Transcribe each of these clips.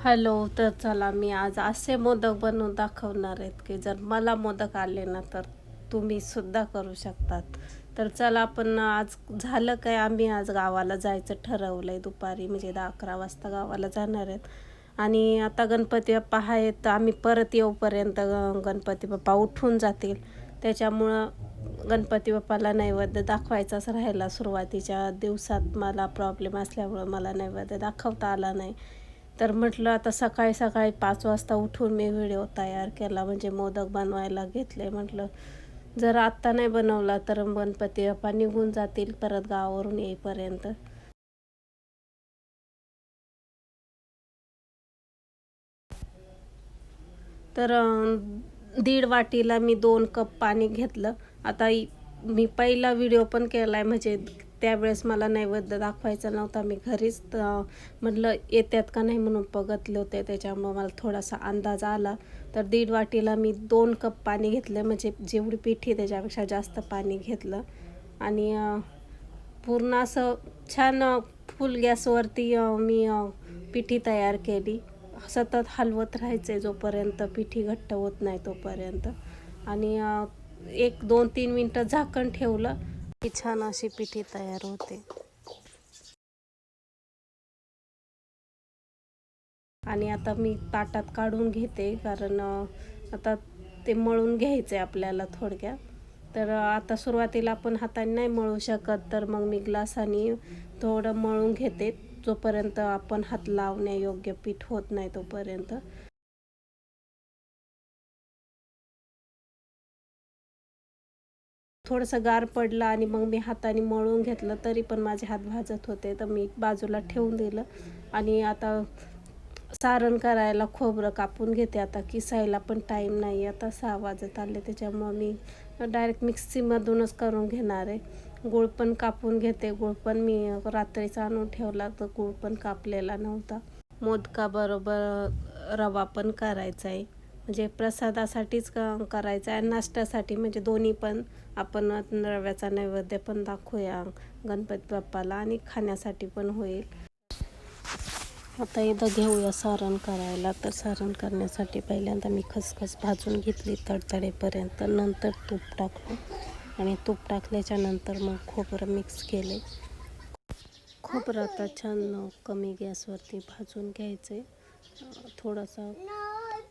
Hello. तर चला मी आज असे मोदक बनवून दाखवणार आहेत की जर मला मोदक आले ना तर तुम्ही सुद्धा करू शकतात. तर चला आपण आज झालं काय, आम्ही आज गावाला जायचं ठरवलं आहे. दुपारी म्हणजे 10-11 वाजता गावाला जाणार आहेत. आणि आता गणपती बाप्पा आहेत, तर आम्ही परत येऊपर्यंत गणपती बाप्पा उठून जातील. त्याच्यामुळं गणपती बाप्पाला नैवेद्य दाखवायचाच राहिला. सुरुवातीच्या दिवसात मला प्रॉब्लेम असल्यामुळं मला नैवेद्य दाखवता आला नाही. तर म्हटलं आता सकाळी सकाळी 5 वाजता उठून मी व्हिडिओ तयार केला, म्हणजे मोदक बनवायला घेतले. म्हटलं जर आत्ता नाही बनवला तर गणपती बाप्पा निघून जातील परत गावावरून येईपर्यंत. तर 1.5 वाटीला मी 2 कप पाणी घेतलं. आता मी पहिला व्हिडिओ पण केला आहे, म्हणजे त्यावेळेस मला नैवेद्य दाखवायचा नव्हता. मी घरीच म्हटलं येतात का नाही म्हणून बघतले होते, त्याच्यामुळं मला थोडासा अंदाज आला. तर 1.5 वाटीला मी 2 कप पाणी घेतलं, म्हणजे जेवढी पिठी त्याच्यापेक्षा जास्त पाणी घेतलं. आणि पूर्ण असं छान फुल गॅसवरती मी पिठी तयार केली. सतत हलवत राहायचं आहे जोपर्यंत पिठी घट्ट होत नाही तोपर्यंत. आणि 1-2-3 मिनटं झाकण ठेवलं की छान अशी पिठी तयार होते. आणि आता मी ताटात काढून घेते, कारण आता ते मळून घ्यायचं आहे आपल्याला थोडक्यात. तर आता सुरुवातीला आपण हाताने नाही मळू शकत, तर मग मी ग्लासाने थोडं मळून घेते, जोपर्यंत आपण हात लावण्यायोग्य पीठ होत नाही तोपर्यंत. थोडंसं गार पडलं आणि मग मी हाताने मळून घेतलं, तरी पण माझे हात भाजत होते, तर मी बाजूला ठेवून दिलं. आणि आता सारण करायला खोबरं कापून घेते. आता किसायला पण टाईम नाही, आता 6 वाजत आले, त्याच्यामुळं मी डायरेक्ट मिक्सीमधूनच करून घेणार आहे. गूळ पण कापून घेते. गूळ पण मी रात्रीचा आणून ठेवला, तर गूळ पण कापलेला नव्हता. मोदकाबरोबर रवा पण करायचा आहे, म्हणजे प्रसादासाठीच करायचा आहे, नाश्त्यासाठी, म्हणजे दोन्ही पण. आपण रव्याचा नैवेद्य पण दाखवूया गणपती बाप्पाला आणि खाण्यासाठी पण होईल. आता एकदा घेऊया सारण करायला. तर सारण करण्यासाठी पहिल्यांदा मी खसखस भाजून घेतली तडतडेपर्यंत, नंतर तूप टाकलं आणि तूप टाकल्याच्या नंतर मग खोबरं मिक्स केले. खोबरं आता छान कमी गॅसवरती भाजून घ्यायचे, थोडासा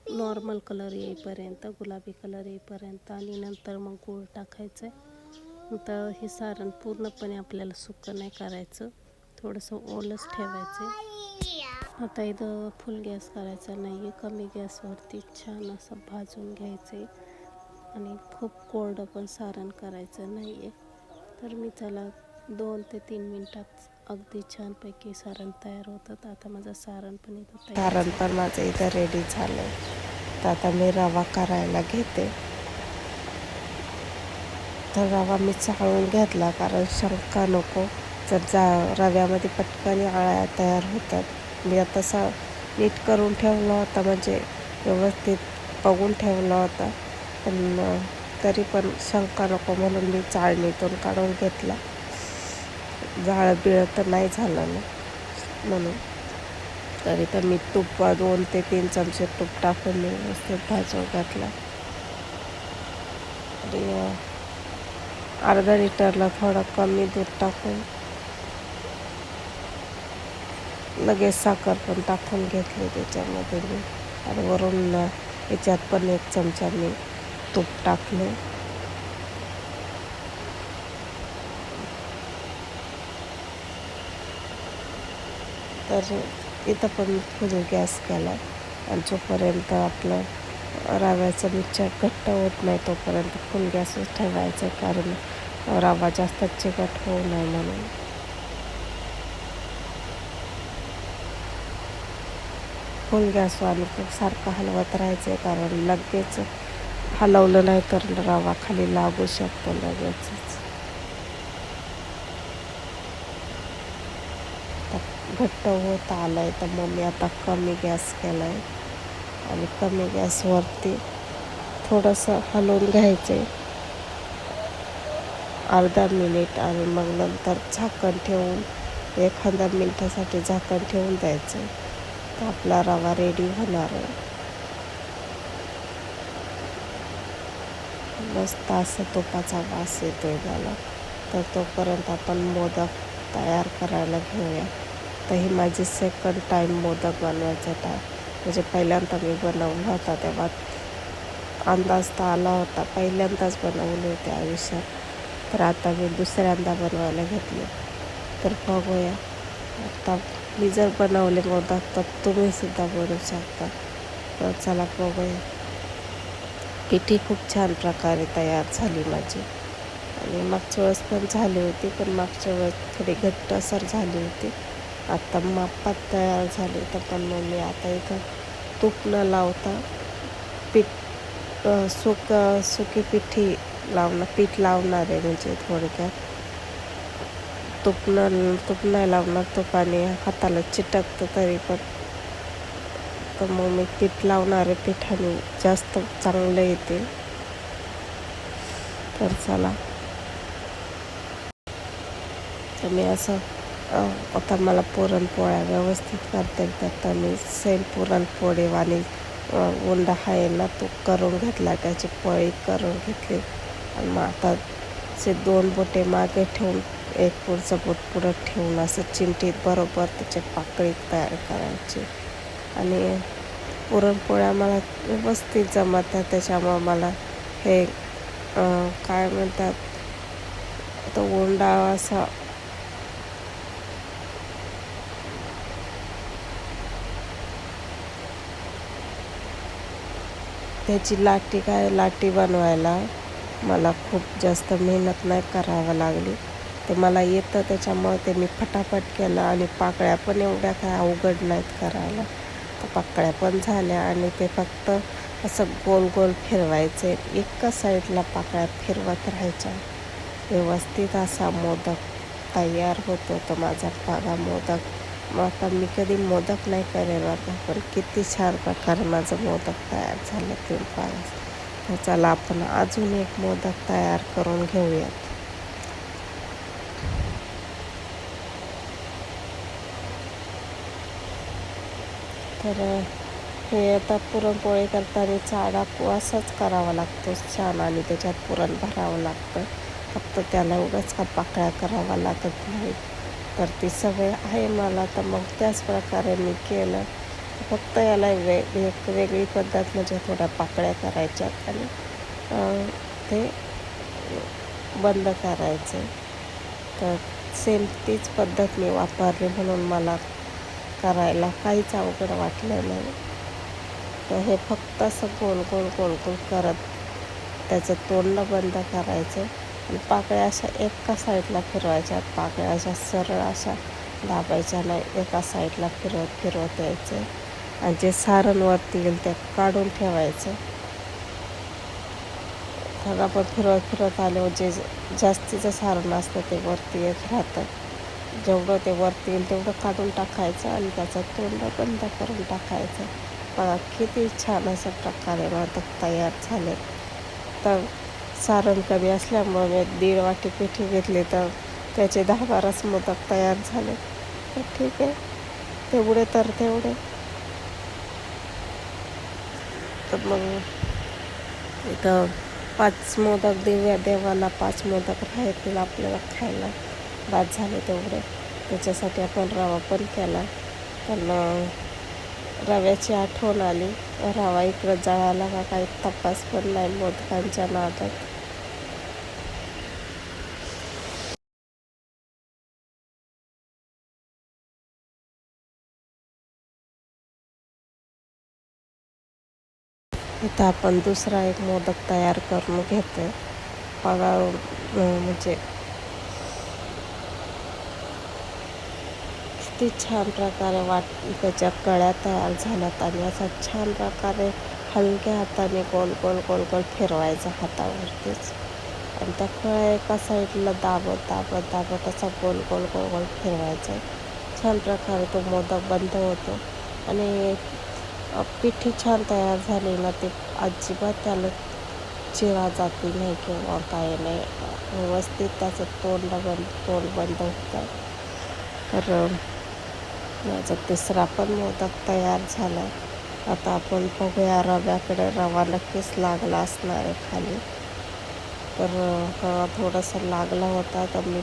नॉर्मल कलर येईपर्यंत, गुलाबी कलर येईपर्यंत. आणि नंतर मग गूळ टाकायचं आहे. तर हे सारण पूर्णपणे आपल्याला सुकं नाही करायचं, थोडंसं ओलच ठेवायचं. आता इथं फुल गॅस करायचा नाही आहे, कमी गॅसवरती छान असं भाजून घ्यायचं आहे. आणि खूप कोरडं पण सारण करायचं नाही आहे. तर मी चला 2 ते 3 मिनटात अगदी छानपैकी सारण तयार होतं. तर आता माझं सारण पण इथं सारण पण माझं इथं रेडी झालं आहे. तर आता मी रवा करायला घेते. तर रवा मी चाळून घेतला, कारण शंका नको, जर रव्यामध्ये पटकन आळ्या तयार होतात. मी आता नीट करून ठेवला होता, म्हणजे व्यवस्थित बघून ठेवला होता, पण तरी पण शंका नको म्हणून मी चाळणीतून काढून घेतला. जाळं बिळं तर नाही झालं ना म्हणून. तरी तर मी तूप 2 ते 3 चमचे तूप टाकून मी व्यवस्थित भाजून घातला. आणि अर्धा लिटरला थोडं कमी दूध टाकून लगेच साखर पण टाकून घेतली त्याच्यामध्ये मी. आणि वरून याच्यात पण 1 चमचा मी तूप टाकले. तर इथं पण फुल गॅस केला, आणि जोपर्यंत आपलं रव्याचं मिक्सचर घट्ट होत नाही तोपर्यंत फुल गॅसच ठेवायचं, कारण रवा जास्त चिकट होऊ नये म्हणून. फुल गॅसवर आणि सारखं हलवत राहायचं आहे, कारण लगेच हलवलं नाही तर रवा खाली लागू शकतो लगेचच. घट्ट होत आलं आहे, तर मग मी आता कमी गॅस केला आहे. आणि कमी गॅसवरती थोडंसं हलवून घ्यायचं आहे अर्धा मिनिट, आणि मग नंतर झाकण ठेवून 1 मिनिटासाठी झाकण ठेवून द्यायचं आहे. तर आपला रवा रेडी होणार आहे. मस्त असं तुपाचा वास येतोय मला. तर तोपर्यंत आपण मोदक तयार करायला घेऊया. तर ही माझी सेकंड टाईम मोदक बनवायचा म्हणजे पहिल्यांदा मी बनवला होता तेव्हा अंदाज तर आला होता, पहिल्यांदाच बनवले होते आयुष्यात. तर आता मी दुसऱ्यांदा बनवायला घेतले. तर बघूया, आता मी जर बनवले मोदक तर तुम्हीसुद्धा बनवू शकता. तर चला बघूया. पिठी खूप छान प्रकारे तयार झाली माझी, आणि मागच्या वेळेस पण झाली होती, पण मागच्या वेळेस थोडी घट्टसर झाली होती. आता मापात तयार झाली. तर पण मग मी आता इथं तूप न लावता सुकी पिठी पीठ लावणार आहे. म्हणजे थोडक्यात तूप नाही लावणार. तुपाने हाताला चिटकतं तरी पण. तर मग मी पीठ लावणार आहे. पिठाने जास्त चांगलं येते. तर चला, तर मी असं आता मला पुरणपोळ्या व्यवस्थित करता येतात. तर मी सेम पुरणपोळी वाणी उंडा आहे ना, तो करून घेतला, त्याची पोळी करून घेतली. आणि मग आता से 2 बोटे मागे ठेवून एक पुढचं बोट पुढं ठेवून असं चिमटीत बरोबर त्याची पाकळी तयार करायची. आणि पुरणपोळ्या मला व्यवस्थित जमतात. त्याच्यामुळं मला हे काय म्हणतात, तो उंडा असा त्याची लाटी बनवायला मला खूप जास्त मेहनत नाही करावं लागली. ते मला येतं, त्याच्यामुळं ते मी फटाफट केलं. आणि पाकळ्या पण एवढ्या काय अवघड नाहीत करायला. तर पाकळ्या पण झाल्या. आणि ते फक्त असं गोल गोल फिरवायचे, एका साईडला पाकळ्या फिरवत राहायच्या. व्यवस्थित असा मोदक तयार होतो तो माझा पागा मोदक. मग आता मी कधी मोदक नाही करेल आता, पण किती छान प्रकारे माझं मोदक तयार झालं ते पागा. तर चला, आपण अजून एक मोदक तयार करून घेऊयात. तर हे आता पुरणपोळी करताना चाडा असाच करावा लागतो छान, आणि त्याच्यात पुरण भरावं लागतं. फक्त त्याला एवढंच का पाकळ्या करावा लागत नाही. तर ती सवय आहे मला. तर मग त्याच प्रकारे मी केलं. फक्त याला एक वेगळी पद्धत म्हणजे थोड्या पाकळ्या करायच्यात आणि ते बंद करायचे. तर सेम तीच पद्धत मी वापरली, म्हणून मला करायला काहीच अवघड वाटलं नाही. तर हे फक्त असं गोल गोल गोल गोल करत त्याचं तोंड बंद करायचं. आणि पाकळ्या अशा एका साईडला फिरवायच्या. पाकळ्या अशा सरळ अशा दाबायच्या नाही, एका साईडला फिरवत यायचं. आणि जे सारण वरती येईल ते काढून ठेवायचं. तर आपण फिरवत आल्यावर जे जास्तीचं सारण असतं ते वरती येत राहतं. जेवढं ते वरती येईल तेवढं काढून टाकायचं आणि त्याचा तोंड बंद करून टाकायचं. बघा किती छान अशा प्रकारे मोदक तयार झाले. तर सारण कमी असल्यामुळे मी 1.5 वाटी पिठी घेतली, तर त्याचे 10-12 मोदक तयार झाले. तर ठीक आहे, तेवढे तर तेवढे. तर मग इथं 5 मोदक देवाला 5 मोदक राहतील आपल्याला खायला. बाद झाले तेवढे. त्याच्यासाठी आपण रवा पण केला. पण रव्याची आठवण आली. रवा इकडं जळाला का काही तपास पण नाही मोदकांच्या नादात. इथं आपण दुसरा एक मोदक तयार करून घेतो. बघा म्हणजे किती छान प्रकारे त्याच्या कळ्या तयार झाल्यात. आणि असा छान प्रकारे हलक्या हाताने गोल गोल गोल गोल फिरवायचा हातावरतीच. आणि त्या कळ्या एका साईडला दाबत असा गोल गोल गोल गोल फिरवायचा. छान प्रकारे तो मोदक बंद होतो. आणि पिठी छान तयार झाली ना, ते अजिबात त्याला चिरा जाती नाही किंवा काय नाही. व्यवस्थित त्याचं तोंड बंद होतं. तर माझा तिसरा पण मोदक तयार झाला. आता आपण बघूया रव्याकडे. रवा नक्कीच लागला असणार आहे खाली. तर रवा थोडासा लागला होता, तर मी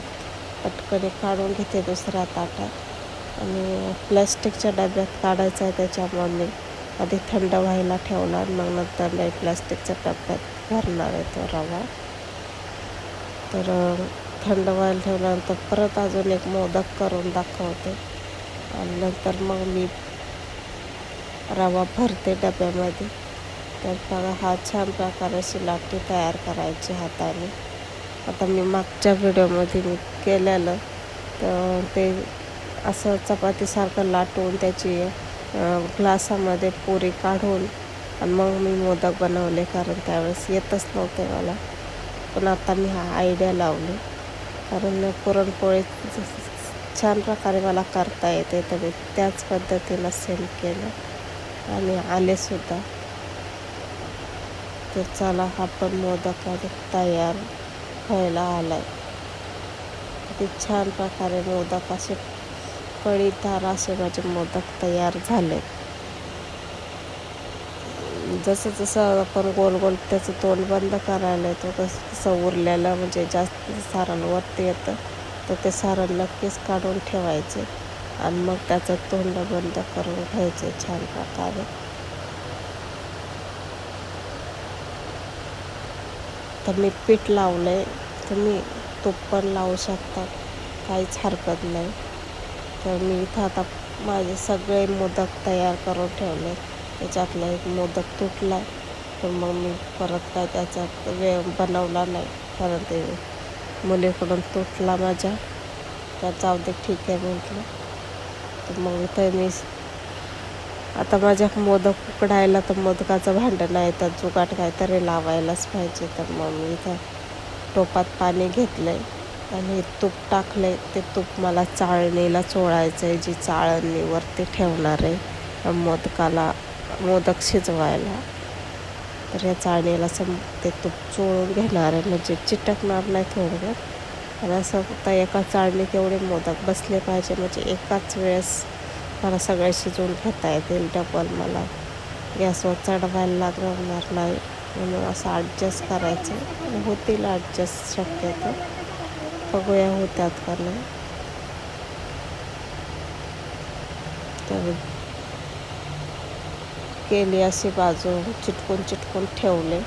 पटकन काढून घेते दुसऱ्या ताटात आणि प्लॅस्टिकच्या डब्यात काढायचा आहे. त्याच्यामुळे मी आधी थंड व्हायला ठेवला, मग नंतर नाही प्लॅस्टिकच्या डब्यात भरणार आहे तो रवा. तर थंड व्हायला ठेवल्यानंतर परत अजून एक मोदक करून दाखवते आणि नंतर मग मी रवा भरते डब्यामध्ये. तर बघा, हा छान प्रकारे अशी लाटी तयार करायची हाताने. आता मी मागच्या व्हिडिओमध्ये मी केलेलं, तर ते असं चपातीसारखं लाटून त्याची ग्लासामध्ये पुरी काढून आणि मग मी मोदक बनवले, कारण त्यावेळेस येतच नव्हते मला. पण आता मी हा आयडिया लावली, कारण पुरणपोळी छान प्रकारे मला करता येते, तर मी त्याच पद्धतीनं सेम केलं आणि आलेसुद्धा. तर चला, हा पण मोदक तयार व्हायला आला आहे. किती छान प्रकारे मोदक असे कळीदार असे माझे मोदक तयार झाले. जसं जसं आपण गोल गोल त्याचं तोंड बंद करायला येतो, तसं तसं उरलेलं म्हणजे जास्त सारण वरती येतं, तर ते सारण नक्कीच काढून ठेवायचे आणि मग त्याचं तोंड बंद करून घ्यायचे छान प्रकारे. तर मी पीठ लावलं आहे, तुम्ही तूप पण लावू शकता, काहीच हरकत नाही. तर मी इथं आता माझे सगळे मोदक तयार करून ठेवले. त्याच्यातला एक मोदक तुटला, तर मग मी परत काय त्याच्यात बनवला नाही, कारण ते मुलीकडून तुटला माझ्या. तर जाऊ दे, ठीक आहे म्हटलं. तर मग इथं मी आता माझ्या मोदक उकडायला तर मोदकाचं भांडं नाही, तर जुगाट काहीतरी लावायलाच पाहिजे. तर मग मी इथं टोपात पाणी घेतलं आहे आणि तूप टाकलं आहे. ते तूप मला चाळणीला चोळायचं आहे, जी चाळण मी वरती ठेवणार आहे मोदक शिजवायला. तर या चाळणीला ते तूप चोळून घेणार आहे, म्हणजे चिटकणार नाही थोडक्यात. आणि असं फक्त एका चाळणीत एवढे मोदक बसले पाहिजे, म्हणजे एकाच वेळेस मला सगळे शिजवून घेता येतील. डबल मला गॅसवर चढवायला लागणार नाही, म्हणून असं ॲडजस्ट करायचं. होतील ॲडजस्ट शक्यतो, बघूया होत्यात का नाही. तर केली अशी बाजू चिटकून ठेवले.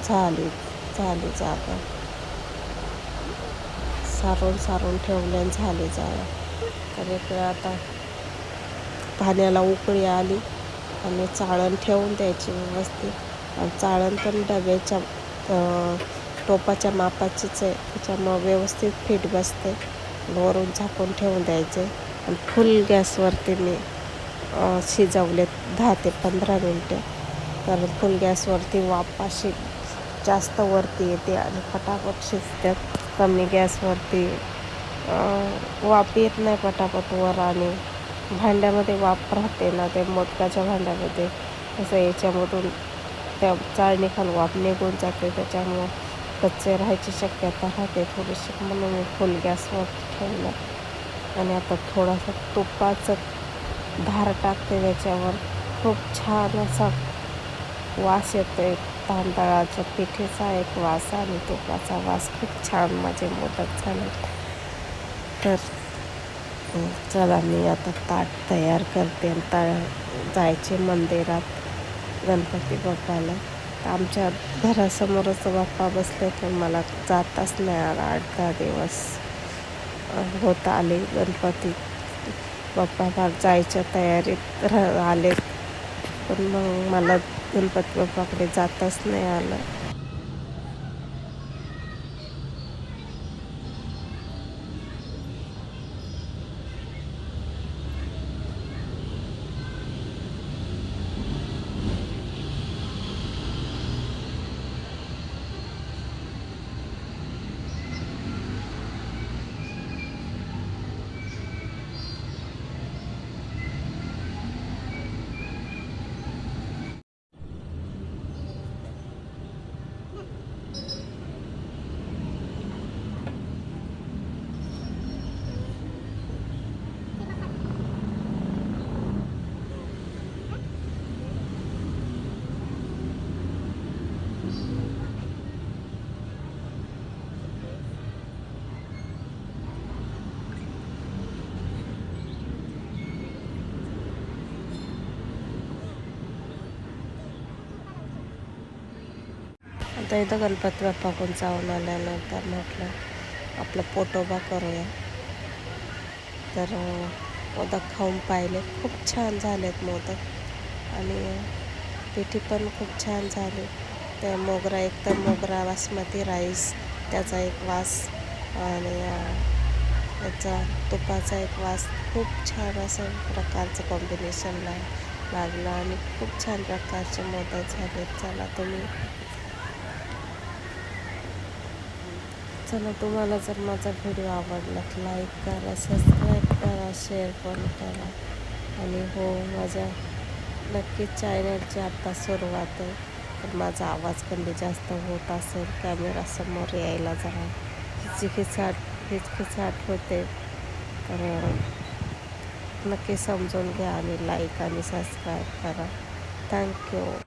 झाली जागा. सारून ठेवले आणि झाली जागा. तर एक वेळ आता पाण्याला उकळी आली आणि चाळण ठेवून द्यायची व्यवस्थित. आणि चाळण पण डब्याच्या टोपाच्या मापाचीच आहे, त्याच्यामुळं व्यवस्थित फिट बसते. वरून झाकून ठेवून द्यायचे आणि फुल गॅसवरती मी शिजवले 10 ते 15 मिनटे. कारण फुल गॅसवरती वाफ अशी जास्त वरती येते आणि पटापट शिजतात. कमी गॅसवरती वाफ येत नाही पटापट वर, आणि भांड्यामध्ये वाफ राहते ना, ते मोदकाच्या भांड्यामध्ये. तसं याच्यामधून त्या चाळणीखाली वाफ निघून जाते, त्याच्यामुळं कच्चे राहायची शक्यता राहते थोडीशी. म्हणून मी फुल गॅसवर ठेवलं आणि आता थोडासा तुपाचं धार टाकते त्याच्यावर. खूप छान असा वास येतोय. तांदळाच्या पिठीचा एक वास आणि तुपाचा वास, खूप छान माझे मोदक झाले. तर चला, मी आता ताट तयार करते आणि जायचे मंदिरात गणपती बाप्पाला. आमच्या घरासमोरच बाप्पा बसले, पण मला जाताच नाही आला. 8-10 दिवस होत आले. गणपती बाप्पा जायच्या तयारीत आले, पण मग मला गणपती बाप्पाकडे जाताच नाही आलं. आता इथं गणपती बाप्पा पण जाऊन आल्यानंतर म्हटलं आपलं पोटोबा करूया. तर मोदक खाऊन पाहिले, खूप छान झालेत मोदक आणि पिठी पण खूप छान झाली. त्या मोगरा एकदम मोगरा बासमती राईस, त्याचा एक वास आणि त्याचा तुपाचा एक वास, खूप छान असं प्रकारचं कॉम्बिनेशन लागलं आणि खूप छान प्रकारचे मोदक झाले. चला तुम्हाला जर माझा व्हिडिओ आवडला तर लाईक करा, सबस्क्राईब करा, शेअर पण करा. आणि हो, माझ्या नक्कीच चॅनलची आत्ता सुरुवात आहे, तर माझा आवाज कमी जास्त होत असेल, कॅमेरासमोर यायला जरा हिचकिचाट होते, तर नक्की समजून घ्या आणि लाईक आणि सबस्क्राईब करा. थँक्यू.